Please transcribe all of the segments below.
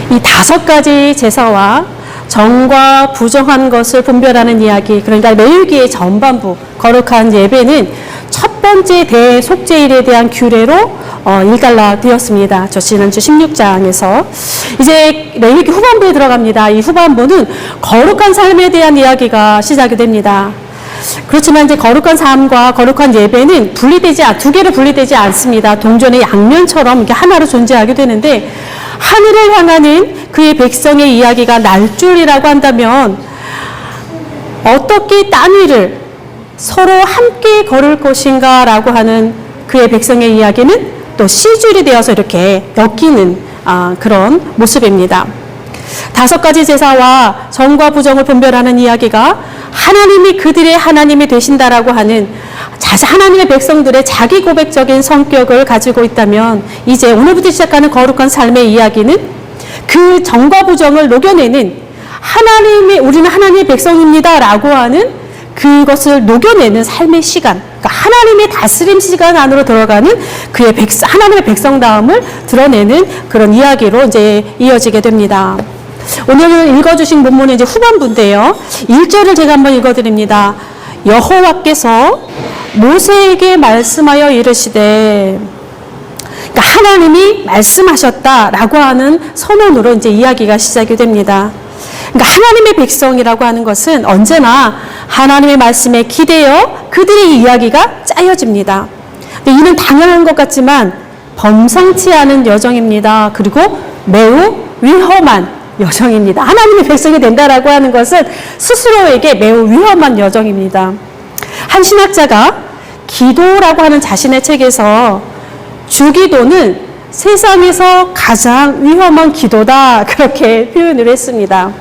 이 5가지 제사와 정과 부정한 것을 분별하는 이야기, 그러니까 레위기의 전반부 거룩한 예배는 첫 번째 대속죄일에 대한 규례로 일갈라되었습니다. 저 지난주 16장에서 이제 레위기 후반부에 들어갑니다. 이 후반부는 거룩한 삶에 대한 이야기가 시작이 됩니다. 그렇지만 이제 거룩한 삶과 거룩한 예배는 두 개로 분리되지 않습니다. 동전의 양면처럼 이렇게 하나로 존재하게 되는데, 하늘을 향하는 그의 백성의 이야기가 날줄이라고 한다면, 어떻게 땅 위를 서로 함께 걸을 것인가 라고 하는 그의 백성의 이야기는 또 씨줄이 되어서 이렇게 엮이는 그런 모습입니다. 5가지 제사와 정과 부정을 분별하는 이야기가 하나님이 그들의 하나님이 되신다라고 하는 하나님의 백성들의 자기 고백적인 성격을 가지고 있다면, 이제 오늘부터 시작하는 거룩한 삶의 이야기는 그 정과 부정을 녹여내는 우리는 하나님의 백성입니다 라고 하는 그것을 녹여내는 삶의 시간, 그러니까 하나님의 다스림 시간 안으로 들어가는 하나님의 백성다움을 드러내는 그런 이야기로 이제 이어지게 됩니다. 오늘 읽어주신 본문은 이제 후반부인데요. 1절을 제가 한번 읽어드립니다. 여호와께서 모세에게 말씀하여 이르시되, 그러니까 하나님이 말씀하셨다라고 하는 선언으로 이제 이야기가 시작이 됩니다. 그러니까 하나님의 백성이라고 하는 것은 언제나 하나님의 말씀에 기대어 그들의 이야기가 짜여집니다. 근데 이는 당연한 것 같지만 범상치 않은 여정입니다. 그리고 매우 위험한 여정입니다. 하나님의 백성이 된다라고 하는 것은 스스로에게 매우 위험한 여정입니다. 한 신학자가 기도라고 하는 자신의 책에서 주기도는 세상에서 가장 위험한 기도다, 그렇게 표현을 했습니다.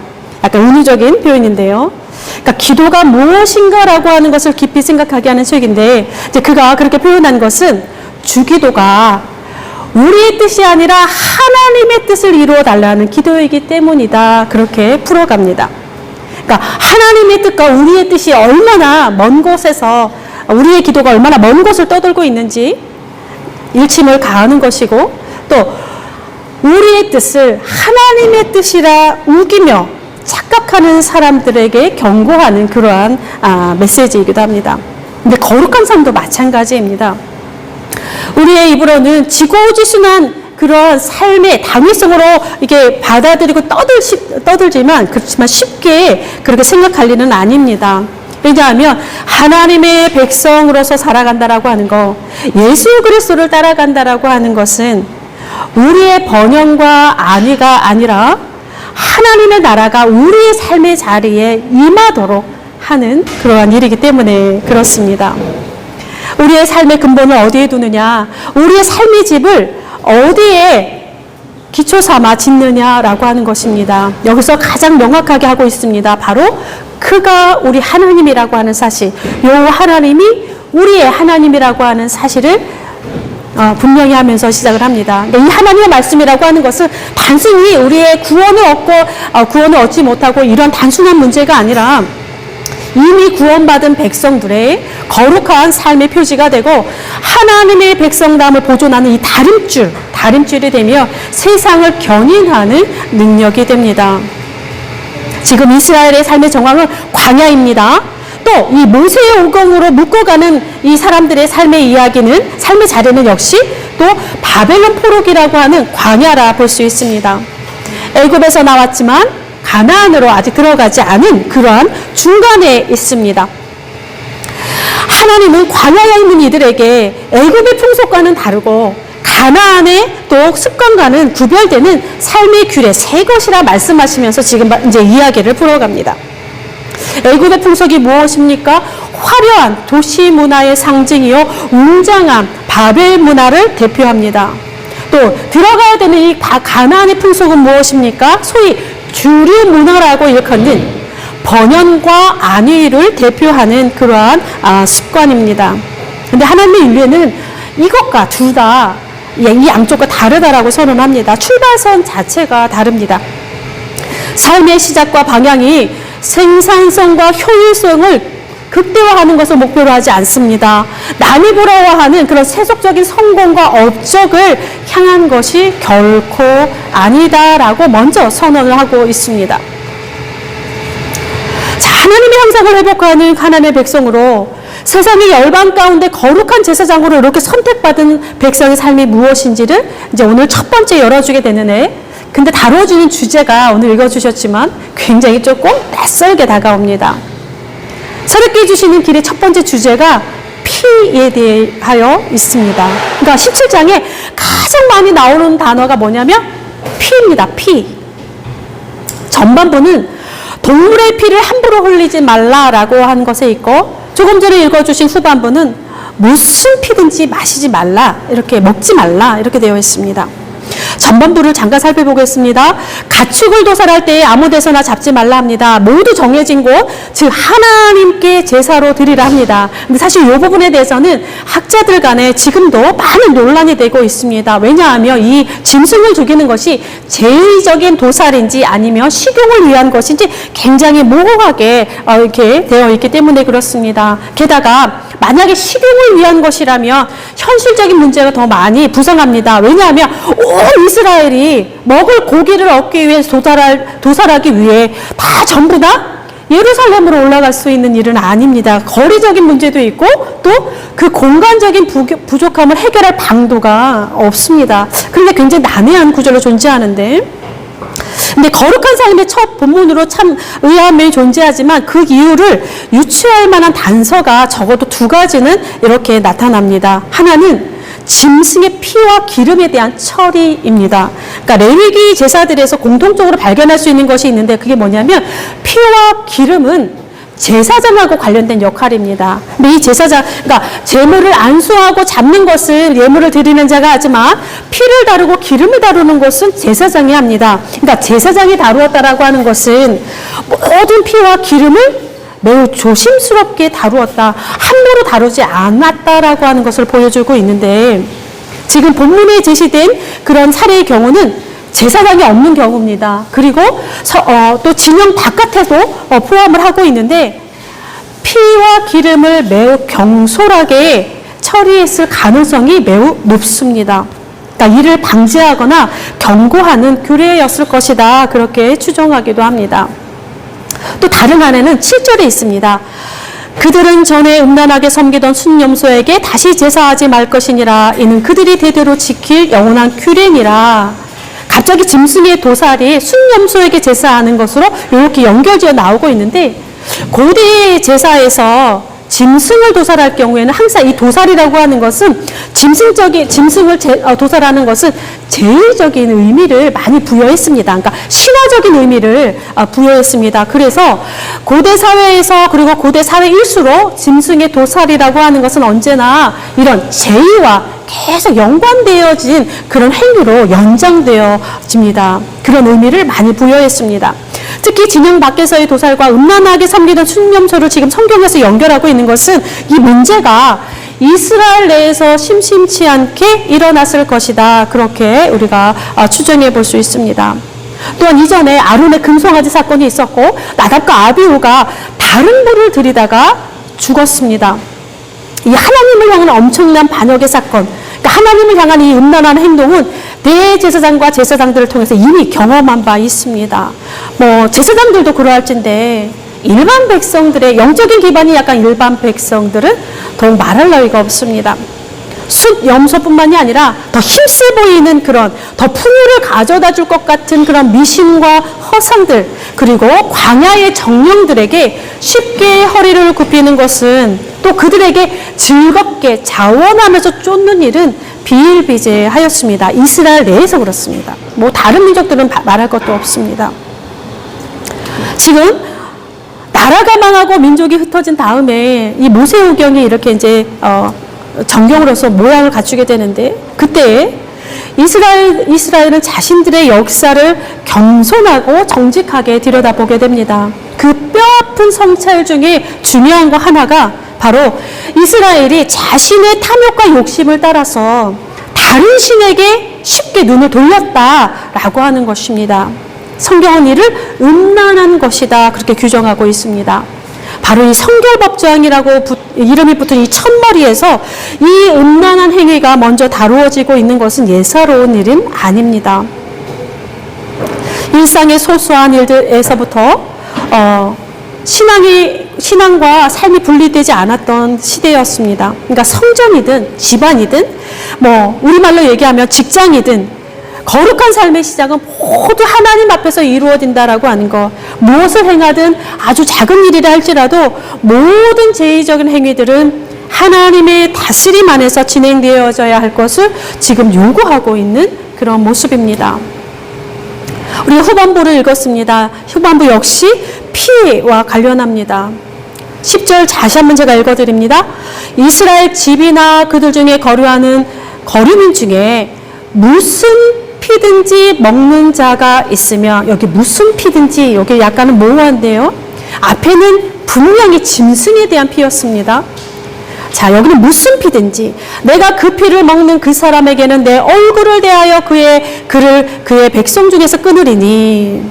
약간 은유적인 표현인데요. 그러니까 기도가 무엇인가라고 하는 것을 깊이 생각하게 하는 책인데, 이제 그가 그렇게 표현한 것은 주기도가 우리의 뜻이 아니라 하나님의 뜻을 이루어 달라는 기도이기 때문이다, 그렇게 풀어갑니다. 그러니까 하나님의 뜻과 우리의 뜻이 얼마나 먼 곳에서, 우리의 기도가 얼마나 먼 곳을 떠돌고 있는지 일침을 가하는 것이고, 또 우리의 뜻을 하나님의 뜻이라 우기며 착각하는 사람들에게 경고하는 그러한 메시지이기도 합니다. 근데 거룩한 삶도 마찬가지입니다. 우리의 입으로는 지고지순한 그런 삶의 당위성으로 이게 받아들이고 떠들지만, 그렇지만 쉽게 그렇게 생각할 일은 아닙니다. 왜냐하면 하나님의 백성으로서 살아간다라고 하는 거, 예수 그리스도를 따라간다라고 하는 것은 우리의 번영과 안위가 아니라 하나님의 나라가 우리의 삶의 자리에 임하도록 하는 그러한 일이기 때문에 그렇습니다. 우리의 삶의 근본을 어디에 두느냐, 우리의 삶의 집을 어디에 기초 삼아 짓느냐라고 하는 것입니다. 여기서 가장 명확하게 하고 있습니다. 바로 그가 우리 하나님이라고 하는 사실, 요 하나님이 우리의 하나님이라고 하는 사실을 분명히 하면서 시작을 합니다. 이 하나님의 말씀이라고 하는 것은 단순히 우리의 구원을 얻지 못하고 이런 단순한 문제가 아니라 이미 구원받은 백성들의 거룩한 삶의 표지가 되고, 하나님의 백성담을 보존하는 이 다림줄이 되며 세상을 견인하는 능력이 됩니다. 지금 이스라엘의 삶의 정황은 광야입니다. 또 이 모세의 오경으로 묶어가는 이 사람들의 삶의 이야기는, 삶의 자리는 역시 또 바벨론 포로기라고 하는 광야라 볼 수 있습니다. 애굽에서 나왔지만 가나안으로 아직 들어가지 않은 그러한 중간에 있습니다. 하나님은 광야에 있는 이들에게 애굽의 풍속과는 다르고 가나안의 또 습관과는 구별되는 삶의 규례 세 것이라 말씀하시면서 지금 이제 이야기를 풀어갑니다. 애굽의 풍속이 무엇입니까? 화려한 도시 문화의 상징이요 웅장한 바벨 문화를 대표합니다. 또 들어가야 되는 이 가나안의 풍속은 무엇입니까? 소위 주류 문화라고 일컫는 번영과 안위를 대표하는 그러한 습관입니다. 근데 하나님의 윤리는 이것과 둘 다 이 양쪽과 다르다라고 선언합니다. 출발선 자체가 다릅니다. 삶의 시작과 방향이 생산성과 효율성을 극대화하는 것을 목표로 하지 않습니다. 남이 부러워하는 그런 세속적인 성공과 업적을 향한 것이 결코 아니다라고 먼저 선언을 하고 있습니다. 자, 하나님의 형상을 회복하는 하나님의 백성으로 세상의 열방 가운데 거룩한 제사장으로 이렇게 선택받은 백성의 삶이 무엇인지를 이제 오늘 첫 번째 열어주게 되는데, 근데 다뤄주는 주제가 오늘 읽어주셨지만 굉장히 조금 낯설게 다가옵니다. 새롭게 주시는 길의 첫 번째 주제가 피에 대하여 있습니다. 그러니까 17장에 가장 많이 나오는 단어가 뭐냐면 피입니다. 피. 전반부는 동물의 피를 함부로 흘리지 말라라고 한 것에 있고, 조금 전에 읽어주신 후반부는 무슨 피든지 마시지 말라, 이렇게 먹지 말라, 이렇게 되어 있습니다. 전반부를 잠깐 살펴보겠습니다. 가축을 도살할 때에 아무 데서나 잡지 말라 합니다. 모두 정해진 곳, 즉 하나님께 제사로 드리라 합니다. 근데 사실 이 부분에 대해서는 학자들 간에 지금도 많은 논란이 되고 있습니다. 왜냐하면 이 짐승을 죽이는 것이 제의적인 도살인지 아니면 식용을 위한 것인지 굉장히 모호하게 이렇게 되어 있기 때문에 그렇습니다. 게다가 만약에 식용을 위한 것이라면 현실적인 문제가 더 많이 부상합니다. 왜냐하면 온 이스라엘이 먹을 고기를 얻기 위해 도살하기 위해 다 전부 다 예루살렘으로 올라갈 수 있는 일은 아닙니다. 거리적인 문제도 있고 또 그 공간적인 부족함을 해결할 방도가 없습니다. 그런데 굉장히 난해한 구조로 존재하는데, 근데 거룩한 삶의 첫 본문으로 참 의아한 면이 존재하지만 그 이유를 유추할 만한 단서가 적어도 두 가지는 이렇게 나타납니다. 하나는 짐승의 피와 기름에 대한 처리입니다. 그러니까 레위기 제사들에서 공통적으로 발견할 수 있는 것이 있는데, 그게 뭐냐면 피와 기름은 제사장하고 관련된 역할입니다. 근데 이 제사장, 그러니까 제물을 안수하고 잡는 것을 예물을 드리는 자가 하지만 피를 다루고 기름을 다루는 것은 제사장이 합니다. 그러니까 제사장이 다루었다라고 하는 것은 모든 피와 기름을 매우 조심스럽게 다루었다, 함부로 다루지 않았다라고 하는 것을 보여주고 있는데, 지금 본문에 제시된 그런 사례의 경우는 제사장이 없는 경우입니다. 그리고 또 진영 바깥에도 포함을 하고 있는데, 피와 기름을 매우 경솔하게 처리했을 가능성이 매우 높습니다. 그러니까 이를 방지하거나 경고하는 규례였을 것이다, 그렇게 추정하기도 합니다. 또 다른 한에는 7절에 있습니다. 그들은 전에 음란하게 섬기던 순념소에게 다시 제사하지 말 것이니라. 이는 그들이 대대로 지킬 영원한 규례니라. 갑자기 짐승의 도살이 순념소에게 제사하는 것으로 이렇게 연결지어 나오고 있는데, 고대 제사에서 짐승을 도살할 경우에는 항상 이 도살이라고 하는 것은 짐승을 도살하는 것은 제의적인 의미를 많이 부여했습니다. 그러니까 신화적인 의미를 부여했습니다. 그래서 고대 사회에서, 그리고 고대 사회일수록 짐승의 도살이라고 하는 것은 언제나 이런 제의와 계속 연관되어진 그런 행위로 연장되어집니다. 그런 의미를 많이 부여했습니다. 특히 진영 밖에서의 도살과 음란하게 섬기던 순념소를 지금 성경에서 연결하고 있는 것은 이 문제가 이스라엘 내에서 심심치 않게 일어났을 것이다, 그렇게 우리가 추정해 볼 수 있습니다. 또한 이전에 아론의 금송아지 사건이 있었고, 나답과 아비후가 다른 불을 들이다가 죽었습니다. 이 하나님을 향한 엄청난 반역의 사건, 그러니까 하나님을 향한 이 음란한 행동은 대제사장과 제사장들을 통해서 이미 경험한 바 있습니다. 제사장들도 그러할진데 일반 백성들의 영적인 기반이 약간 일반 백성들은 더욱 말할 나위가 없습니다. 숫 염소뿐만이 아니라 더 힘세 보이는 그런, 더 풍요를 가져다 줄 것 같은 그런 미신과 허상들, 그리고 광야의 정령들에게 쉽게 허리를 굽히는 것은, 또 그들에게 즐겁게 자원하면서 쫓는 일은 비일비재하였습니다. 이스라엘 내에서 그렇습니다. 다른 민족들은 말할 것도 없습니다. 지금 나라가 망하고 민족이 흩어진 다음에 이 모세오경이 이렇게 이제 정경으로서 모양을 갖추게 되는데, 그때 이스라엘은 자신들의 역사를 겸손하고 정직하게 들여다보게 됩니다. 그 뼈아픈 성찰 중에 중요한 거 하나가 바로 이스라엘이 자신의 탐욕과 욕심을 따라서 다른 신에게 쉽게 눈을 돌렸다라고 하는 것입니다. 성경은 이를 음란한 것이다, 그렇게 규정하고 있습니다. 바로 이 성결법조항이라고 이름이 붙은 이 첫머리에서 이 음란한 행위가 먼저 다루어지고 있는 것은 예사로운 일은 아닙니다. 일상의 소소한 일들에서부터 신앙과 삶이 분리되지 않았던 시대였습니다. 그러니까 성전이든 집안이든 우리말로 얘기하면 직장이든 거룩한 삶의 시작은 모두 하나님 앞에서 이루어진다라고 하는 것. 무엇을 행하든 아주 작은 일이라 할지라도 모든 제의적인 행위들은 하나님의 다스림 안에서 진행되어져야 할 것을 지금 요구하고 있는 그런 모습입니다. 우리 후반부를 읽었습니다. 후반부 역시 피와 관련합니다. 10절 다시 한번 제가 읽어드립니다. 이스라엘 집이나 그들 중에 거류하는 거류민 중에 무슨 피든지 먹는 자가 있으면, 여기 무슨 피든지, 여기 약간은 모호한데요. 앞에는 분명히 짐승에 대한 피였습니다. 자, 여기는 무슨 피든지, 내가 그 피를 먹는 그 사람에게는 내 얼굴을 대하여 그의 백성 중에서 끊으리니.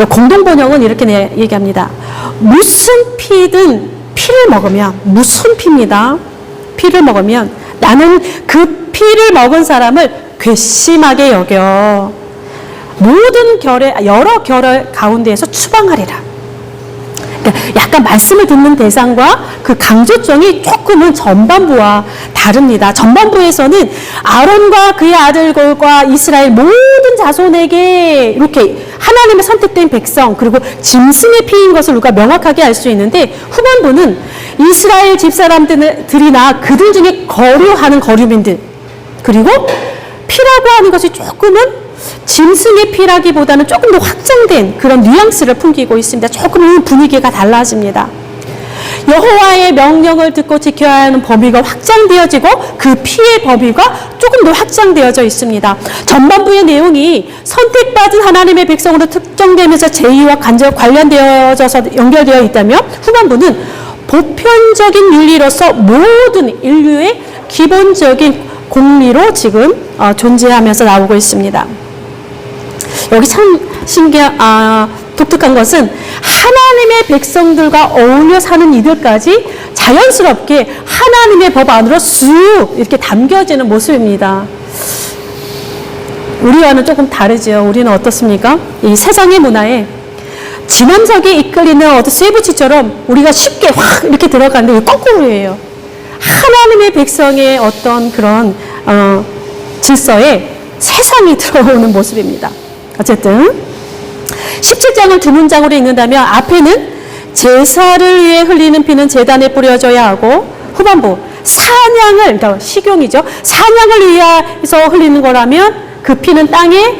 공동 번역은 이렇게 얘기합니다. 무슨 피든 피를 먹으면, 무슨 피입니다. 피를 먹으면 나는 그 피를 먹은 사람을 괘씸하게 여겨 모든 여러 결의 가운데에서 추방하리라. 약간 말씀을 듣는 대상과 그 강조점이 조금은 전반부와 다릅니다. 전반부에서는 아론과 그의 아들들과 이스라엘 모든 자손에게 이렇게 하나님의 선택된 백성, 그리고 짐승의 피인 것을 우리가 명확하게 알 수 있는데, 후반부는 이스라엘 집사람들이나 그들 중에 거류하는 거류민들, 그리고 피라고 하는 것이 조금은 짐승의 피라기보다는 조금 더 확장된 그런 뉘앙스를 풍기고 있습니다. 조금은 분위기가 달라집니다. 여호와의 명령을 듣고 지켜야 하는 범위가 확장되어지고 그 피의 범위가 조금 더 확장되어져 있습니다. 전반부의 내용이 선택받은 하나님의 백성으로 특정되면서 제의와 관련되어져서 연결되어 있다면, 후반부는 보편적인 윤리로서 모든 인류의 기본적인 공리로 지금 존재하면서 나오고 있습니다. 여기 참 독특한 것은 하나님의 백성들과 어울려 사는 이들까지 자연스럽게 하나님의 법 안으로 쑥 이렇게 담겨지는 모습입니다. 우리와는 조금 다르죠. 우리는 어떻습니까? 이 세상의 문화에 지남석에 이끌리는 어떤 쇠붙이처럼 우리가 쉽게 확 이렇게 들어가는데 거꾸로예요. 하나님의 백성의 어떤 그런 질서에 세상이 들어오는 모습입니다. 어쨌든 17장을 두 문장으로 읽는다면, 앞에는 제사를 위해 흘리는 피는 제단에 뿌려져야 하고, 후반부 사냥을, 그러니까 식용이죠, 사냥을 위해서 흘리는 거라면 그 피는 땅에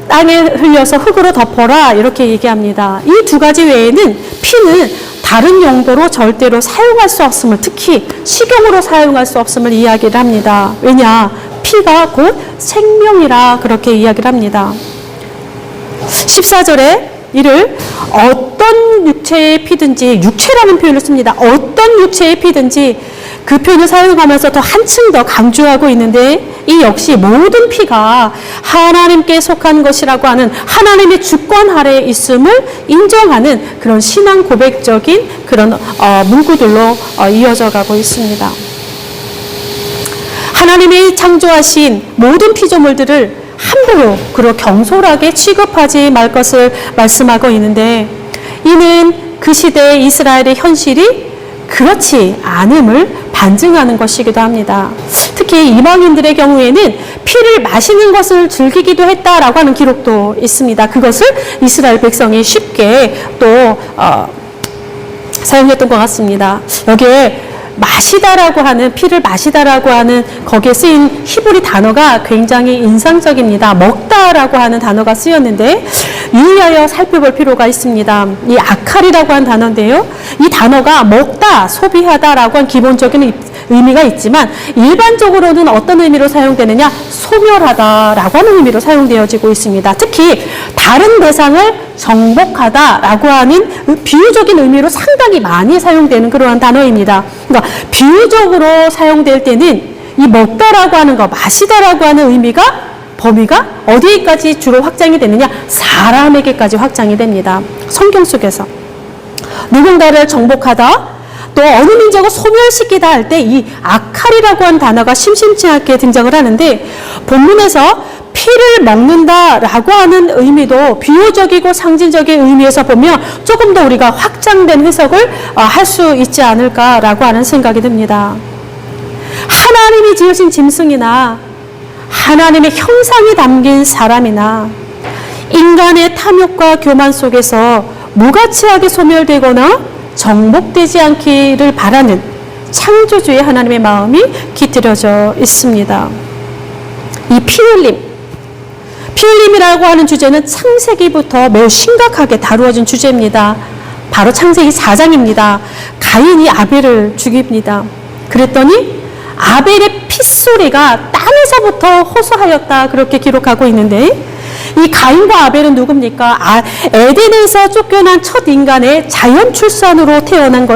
흘려서 흙으로 덮어라, 이렇게 얘기합니다. 이 두 가지 외에는 피는 다른 용도로 절대로 사용할 수 없음을, 특히 식용으로 사용할 수 없음을 이야기를 합니다. 왜냐? 피가 곧 생명이라 그렇게 이야기를 합니다. 14절에 이를 어떤 육체의 피든지, 육체라는 표현을 씁니다. 어떤 육체의 피든지, 그 표현을 사용하면서 더 한층 더 강조하고 있는데, 이 역시 모든 피가 하나님께 속한 것이라고 하는 하나님의 주권 아래에 있음을 인정하는 그런 신앙 고백적인 그런 문구들로 이어져 가고 있습니다. 하나님이 창조하신 모든 피조물들을 함부로 그리고 경솔하게 취급하지 말 것을 말씀하고 있는데, 이는 그 시대의 이스라엘의 현실이 그렇지 않음을 반증하는 것이기도 합니다. 특히 이방인들의 경우에는 피를 마시는 것을 즐기기도 했다라고 하는 기록도 있습니다. 그것을 이스라엘 백성이 쉽게 또 사용했던 것 같습니다. 여기에 마시다라고 하는, 피를 마시다라고 하는 거기에 쓰인 히브리 단어가 굉장히 인상적입니다. 먹다라고 하는 단어가 쓰였는데 유의하여 살펴볼 필요가 있습니다. 이 아칼이라고 하는 단어인데요, 이 단어가 먹다, 소비하다라고 한 기본적인 의미가 있지만, 일반적으로는 어떤 의미로 사용되느냐, 소멸하다라고 하는 의미로 사용되어지고 있습니다. 특히 다른 대상을 정복하다라고 하는 비유적인 의미로 상당히 많이 사용되는 그러한 단어입니다. 그러니까 비유적으로 사용될 때는 이 먹다라고 하는 거, 마시다라고 하는 범위가 어디까지 주로 확장이 되느냐, 사람에게까지 확장이 됩니다. 성경 속에서 누군가를 정복하다, 또 어느 민족을 소멸시키다 할 때 이 아칼이라고 하는 단어가 심심치 않게 등장을 하는데, 본문에서 피를 먹는다라고 하는 의미도 비유적이고 상징적인 의미에서 보면 조금 더 우리가 확장된 해석을 할 수 있지 않을까라고 하는 생각이 듭니다. 하나님이 지으신 짐승이나 하나님의 형상이 담긴 사람이나 인간의 탐욕과 교만 속에서 무가치하게 소멸되거나 정복되지 않기를 바라는 창조주의 하나님의 마음이 깃들여져 있습니다. 이 피 흘림이라고 하는 주제는 창세기부터 매우 심각하게 다루어진 주제입니다. 바로 창세기 4장입니다. 가인이 아벨을 죽입니다. 그랬더니 아벨의 핏소리가 땅에서부터 호소하였다, 그렇게 기록하고 있는데, 이 가인과 아벨은 누굽니까? 에덴에서 쫓겨난 첫 인간의 자연 출산으로 태어난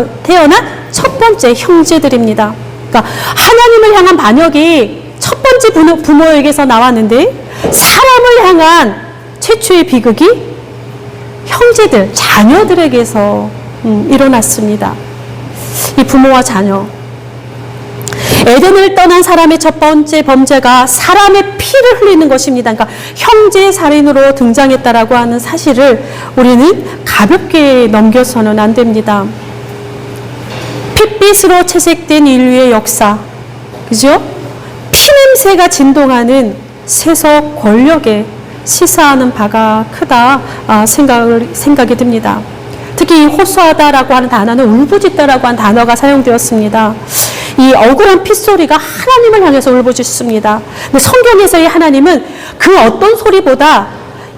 첫 번째 형제들입니다. 그러니까 하나님을 향한 반역이 첫 번째 부모에게서 나왔는데, 사람을 향한 최초의 비극이 형제들, 자녀들에게서 일어났습니다. 이 부모와 자녀. 에덴을 떠난 사람의 첫 번째 범죄가 사람의 피를 흘리는 것입니다. 그러니까 형제 살인으로 등장했다라고 하는 사실을 우리는 가볍게 넘겨서는 안 됩니다. 핏빛으로 채색된 인류의 역사, 그죠? 피냄새가 진동하는 세속 권력에 시사하는 바가 크다 생각이 듭니다. 특히 호소하다라고 하는 단어는 울부짖다라고 하는 단어가 사용되었습니다. 이 억울한 핏소리가 하나님을 향해서 울부짖습니다. 근데 성경에서의 하나님은 그 어떤 소리보다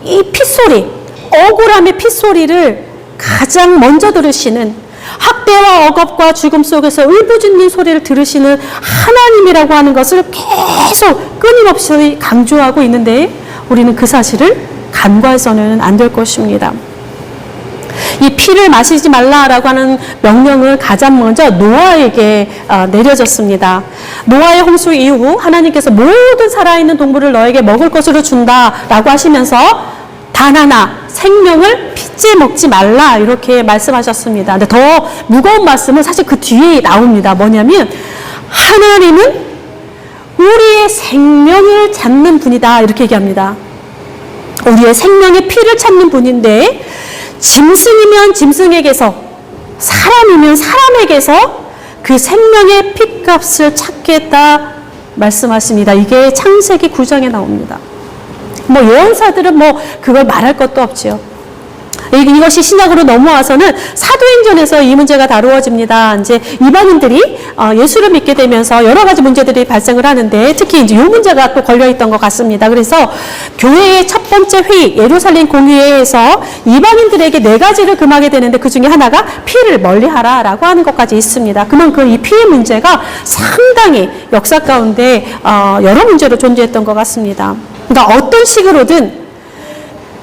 이 핏소리, 억울함의 pit소리를 가장 먼저 들으시는, 학대와 억압과 죽음 속에서 울부짖는 소리를 들으시는 하나님이라고 하는 것을 계속 끊임없이 강조하고 있는데, 우리는 그 사실을 간과해서는 안 될 것입니다. 이 피를 마시지 말라라고 하는 명령을 가장 먼저 노아에게 내려졌습니다. 노아의 홍수 이후 하나님께서 모든 살아있는 동물을 너에게 먹을 것으로 준다라고 하시면서 단 하나, 생명을 핏째 먹지 말라, 이렇게 말씀하셨습니다. 근데 더 무거운 말씀은 사실 그 뒤에 나옵니다. 뭐냐면 하나님은 우리의 생명을 찾는 분이다, 이렇게 얘기합니다. 우리의 생명의 피를 찾는 분인데, 짐승이면 짐승에게서, 사람이면 사람에게서 그 생명의 핏값을 찾겠다 말씀하십니다. 이게 창세기 9장에 나옵니다. 예언사들은 그걸 말할 것도 없지요. 이것이 신약으로 넘어와서는 사도행전에서 이 문제가 다루어집니다. 이제 이방인들이 예수를 믿게 되면서 여러 가지 문제들이 발생을 하는데, 특히 이제 이 문제가 또 걸려있던 것 같습니다. 그래서 교회의 첫 번째 회의, 예루살렘 공의회에서 이방인들에게 4가지를 금하게 되는데, 그 중에 하나가 피를 멀리하라라고 하는 것까지 있습니다. 그만큼 이 피의 문제가 상당히 역사 가운데 여러 문제로 존재했던 것 같습니다. 그러니까 어떤 식으로든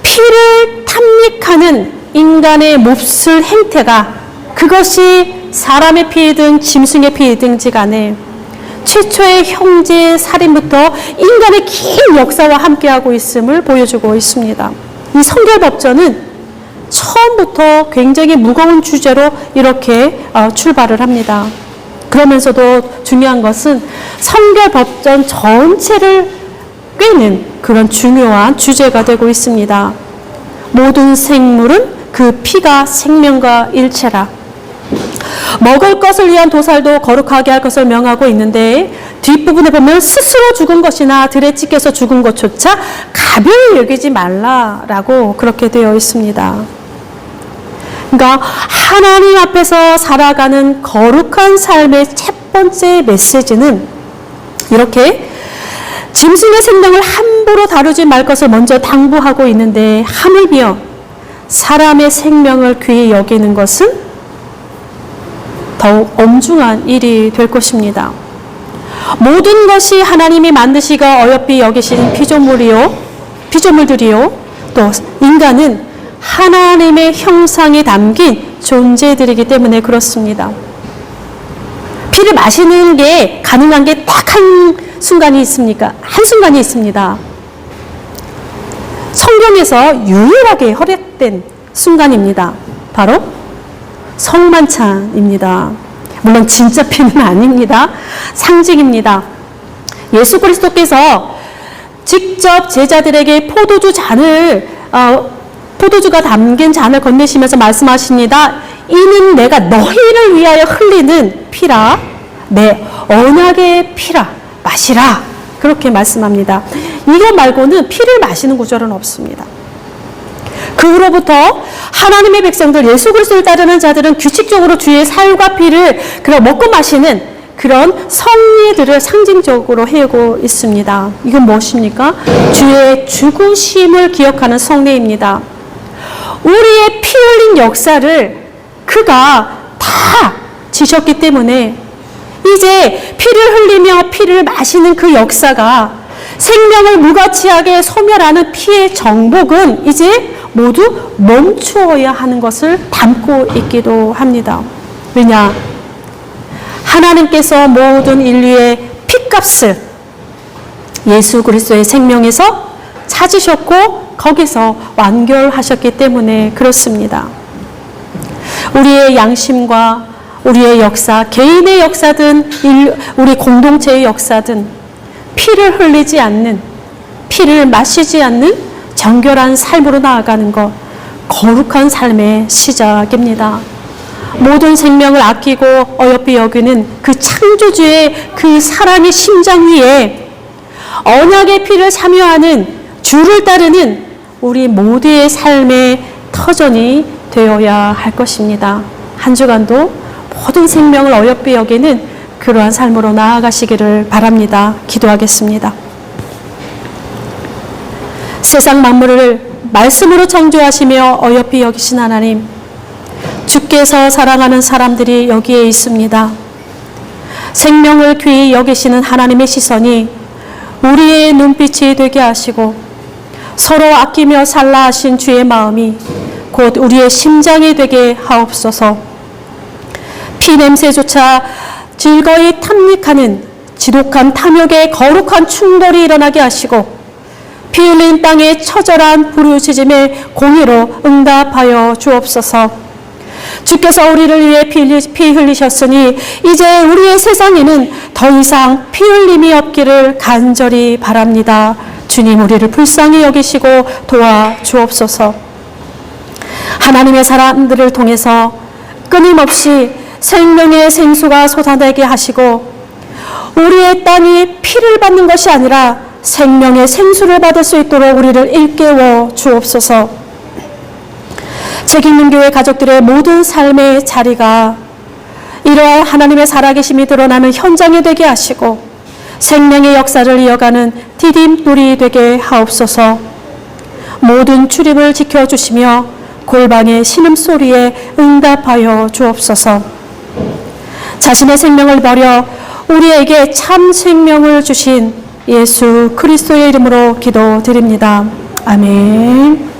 피를 탐닉하는 인간의 몹쓸 행태가, 그것이 사람의 피이든 짐승의 피이든지 간에 최초의 형제 살인부터 인간의 긴 역사와 함께하고 있음을 보여주고 있습니다. 이 성결법전은 처음부터 굉장히 무거운 주제로 이렇게 출발을 합니다. 그러면서도 중요한 것은 성결법전 전체를 꿰는 그런 중요한 주제가 되고 있습니다. 모든 생물은 그 피가 생명과 일체라. 먹을 것을 위한 도살도 거룩하게 할 것을 명하고 있는데, 뒷부분에 보면 스스로 죽은 것이나 들에 찢겨서 죽은 것조차 가벼이 여기지 말라라고 그렇게 되어 있습니다. 그러니까 하나님 앞에서 살아가는 거룩한 삶의 첫 번째 메시지는 이렇게 짐승의 생명을 함부로 다루지 말 것을 먼저 당부하고 있는데, 하물며 사람의 생명을 귀히 여기는 것은 더욱 엄중한 일이 될 것입니다. 모든 것이 하나님이 만드시가 어여삐 여기신 피조물들이요, 또 인간은 하나님의 형상이 담긴 존재들이기 때문에 그렇습니다. 피를 마시는 게 가능한 게 딱 한 순간이 있습니까? 한 순간이 있습니다. 성경에서 유일하게 허락된 순간입니다. 바로 성만찬입니다. 물론 진짜 피는 아닙니다. 상징입니다. 예수 그리스도께서 직접 제자들에게 포도주가 담긴 잔을 건네시면서 말씀하십니다. 이는 내가 너희를 위하여 흘리는 피라, 내 언약의 피라, 마시라. 그렇게 말씀합니다. 이거 말고는 피를 마시는 구절은 없습니다. 그 후로부터 하나님의 백성들, 예수 그리스도를 따르는 자들은 규칙적으로 주의 살과 피를 먹고 마시는 그런 성례들을 상징적으로 해오고 있습니다. 이건 무엇입니까? 주의 죽으심을 기억하는 성례입니다. 우리의 피 흘린 역사를 그가 다 지셨기 때문에 이제 피를 흘리며 피를 마시는 그 역사가 생명을 무가치하게 소멸하는 피의 정복은 이제 모두 멈추어야 하는 것을 담고 있기도 합니다. 왜냐? 하나님께서 모든 인류의 피값을 예수 그리스도의 생명에서 찾으셨고 거기서 완결하셨기 때문에 그렇습니다. 우리의 양심과 우리의 역사, 개인의 역사든 우리 공동체의 역사든 피를 흘리지 않는, 피를 마시지 않는 정결한 삶으로 나아가는 것, 거룩한 삶의 시작입니다. 모든 생명을 아끼고 어여삐 여기는 그 창조주의 그 사랑의 심장 위에 언약의 피를 참여하는 주를 따르는 우리 모두의 삶의 터전이 되어야 할 것입니다. 한 주간도 모든 생명을 어여삐 여기는 그러한 삶으로 나아가시기를 바랍니다. 기도하겠습니다. 세상 만물을 말씀으로 창조하시며 어여삐 여기신 하나님, 주께서 사랑하는 사람들이 여기에 있습니다. 생명을 귀히 여기시는 하나님의 시선이 우리의 눈빛이 되게 하시고 서로 아끼며 살라 하신 주의 마음이 곧 우리의 심장이 되게 하옵소서. 피냄새조차 즐거이 탐닉하는 지독한 탐욕의 거룩한 충돌이 일어나게 하시고 피 흘린 땅의 처절한 부르짖음에 공의로 응답하여 주옵소서. 주께서 우리를 위해 피 흘리셨으니 이제 우리의 세상에는 더 이상 피 흘림이 없기를 간절히 바랍니다. 주님, 우리를 불쌍히 여기시고 도와 주옵소서. 하나님의 사람들을 통해서 끊임없이 생명의 생수가 솟아나게 하시고 우리의 땅이 피를 받는 것이 아니라 생명의 생수를 받을 수 있도록 우리를 일깨워 주옵소서. 책임있는 교회 가족들의 모든 삶의 자리가 이러한 하나님의 살아계심이 드러나는 현장이 되게 하시고 생명의 역사를 이어가는 디딤돌이 되게 하옵소서. 모든 출입을 지켜주시며 골방의 신음소리에 응답하여 주옵소서. 자신의 생명을 버려 우리에게 참 생명을 주신 예수 그리스도의 이름으로 기도드립니다. 아멘.